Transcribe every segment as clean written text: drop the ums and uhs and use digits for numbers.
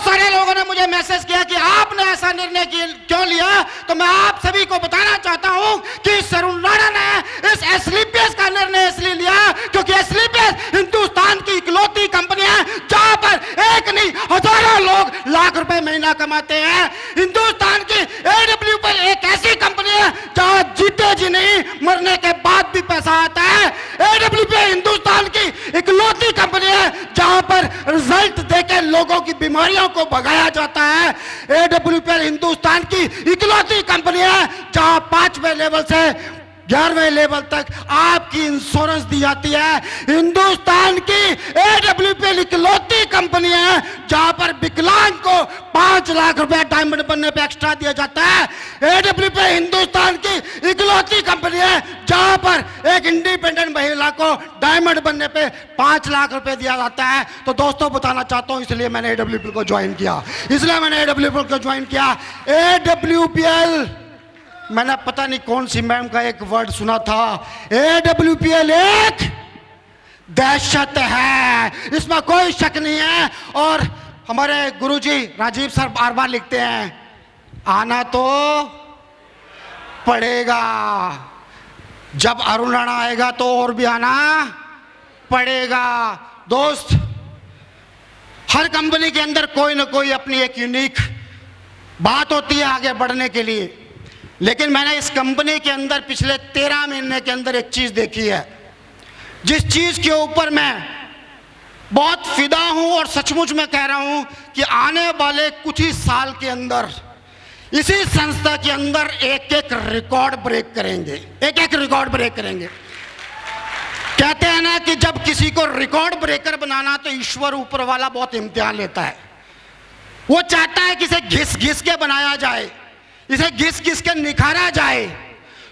बहुत सारे लोगों ने मुझे मैसेज किया कि आपने ऐसा निर्णय क्यों लिया, तो मैं आप सभी को बताना चाहता हूं कि अरुण राणा ने इस एसलीपीएस का निर्णय इसलिए लिया क्योंकि एसलीपीएस हिंदुस्तान की इकलौती कंपनी है जहां पर एक नहीं हजारों लोग लाख रुपए महीना कमाते हैं। हिंदुस्तान की एडब्ल्यूपीएल एक ऐसी कंपनी है जहां जीते जी नहीं मरने के बाद भी पैसा आता है। एडब्ल्यूपीएल हिंदुस्तान की इकलौती कंपनी है जहां पर रिजल्ट देके लोगों की बीमारियों को भगाया जाता है। एडब्ल्यूपीएल हिंदुस्तान की इकलौती कंपनी है जहां 5वें लेवल से 11वें लेवल तक आपकी इंश्योरेंस दी जाती है। हिंदुस्तान की एडब्ल्यूपीएल इकलौती कंपनी है जहां पर विकलांग को 5 लाख रुपए डायमंड बनने पे एक्स्ट्रा दिया जाता है। एडब्ल्यूपीएल हिंदुस्तान की इकलौती कंपनी है जहां पर एक इंडिपेंडेंट महिला को डायमंड बनने पे 5 लाख रुपए दिया जाता है। तो दोस्तों बताना चाहता हूं इसलिए मैंने एडब्ल्यूपीएल को ज्वाइन किया। एडब्ल्यूपीएल मैंने पता नहीं कौन सी मैम का एक वर्ड सुना था, एडब्ल्यूपीएल एक दहशत है, इसमें कोई शक नहीं है। और हमारे गुरुजी राजीव सर बार बार लिखते हैं आना तो पड़ेगा, जब अरुण राणा आएगा तो और भी आना पड़ेगा। दोस्त, हर कंपनी के अंदर कोई ना कोई अपनी एक यूनिक बात होती है आगे बढ़ने के लिए, लेकिन मैंने इस कंपनी के अंदर पिछले 13 महीने के अंदर एक चीज देखी है जिस चीज के ऊपर मैं बहुत फिदा हूं और सचमुच में कह रहा हूं कि आने वाले कुछ ही साल के अंदर इसी संस्था के अंदर एक एक रिकॉर्ड ब्रेक करेंगे। कहते हैं ना कि जब किसी को रिकॉर्ड ब्रेकर बनाना तो ईश्वर ऊपर वाला बहुत इम्तिहान लेता है। वो चाहता है कि इसे घिस घिस के बनाया जाए, इसे घिस घिस के निखारा जाए।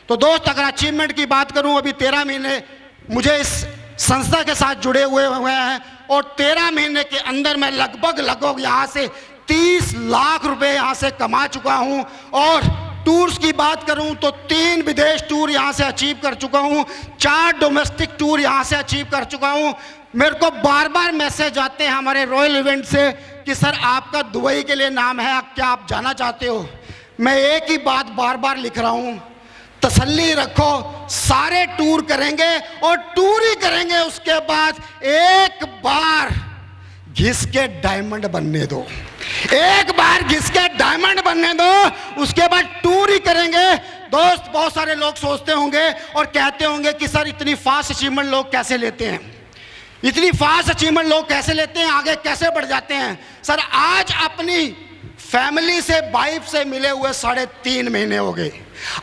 तो दोस्त, अगर अचीवमेंट की बात करूं, अभी 13 महीने मुझे इस संस्था के साथ जुड़े हुए हैं और 13 महीने के अंदर मैं लगभग यहां से 30 लाख रुपए यहां से कमा चुका हूं। और टूर्स की बात करूं तो 3 विदेश टूर यहां से अचीव कर चुका हूं, 4 डोमेस्टिक टूर यहां से अचीव कर चुका हूं। मेरे को बार बार मैसेज आते हैं हमारे रॉयल इवेंट से कि सर आपका दुबई के लिए नाम है, क्या आप जाना चाहते हो? मैं एक ही बात बार बार लिख रहा हूं, तसल्ली रखो, सारे टूर करेंगे और टूर ही करेंगे। उसके बाद एक बार घिस के डायमंड बनने दो, उसके बाद टूर ही करेंगे। दोस्त, बहुत सारे लोग सोचते होंगे और कहते होंगे कि सर इतनी फास्ट अचीवमेंट लोग कैसे लेते हैं, आगे कैसे बढ़ जाते हैं? सर, आज अपनी फैमिली से, वाइफ से मिले हुए 3.5 महीने हो गए,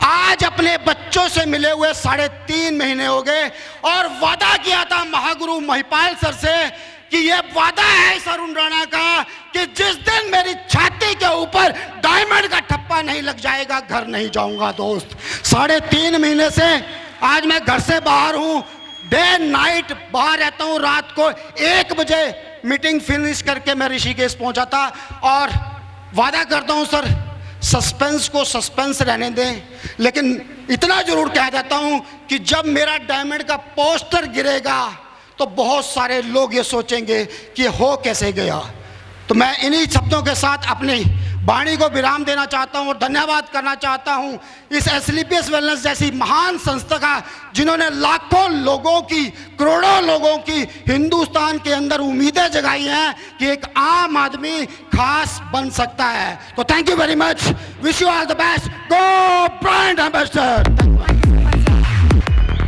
आज अपने बच्चों से मिले हुए 3.5 महीने हो गए। और वादा किया था महागुरु महिपाल सर से कि ये वादा है इस अरुण राणा का कि जिस दिन मेरी छाती के ऊपर डायमंड का ठप्पा नहीं लग जाएगा घर नहीं जाऊंगा। दोस्त, 3.5 महीने से आज मैं घर से बाहर हूं, डे नाइट बाहर रहता हूं। रात को 1 बजे मीटिंग फिनिश करके मैं ऋषिकेश पहुंचा था। और वादा करता हूं सर, सस्पेंस को सस्पेंस रहने दें, लेकिन इतना जरूर कह देता हूं कि जब मेरा डायमंड का पोस्टर गिरेगा तो बहुत सारे लोग ये सोचेंगे कि हो कैसे गया। तो मैं इन्हीं शब्दों के साथ अपनी वाणी को विराम देना चाहता हूं और धन्यवाद करना चाहता हूं इस एसलीपीएस वेलनेस जैसी महान संस्था का, जिन्होंने लाखों लोगों की, करोड़ों लोगों की हिंदुस्तान के अंदर उम्मीदें जगाई हैं कि एक आम आदमी खास बन सकता है। तो thank you very much, wish you all the best, go brand ambassador.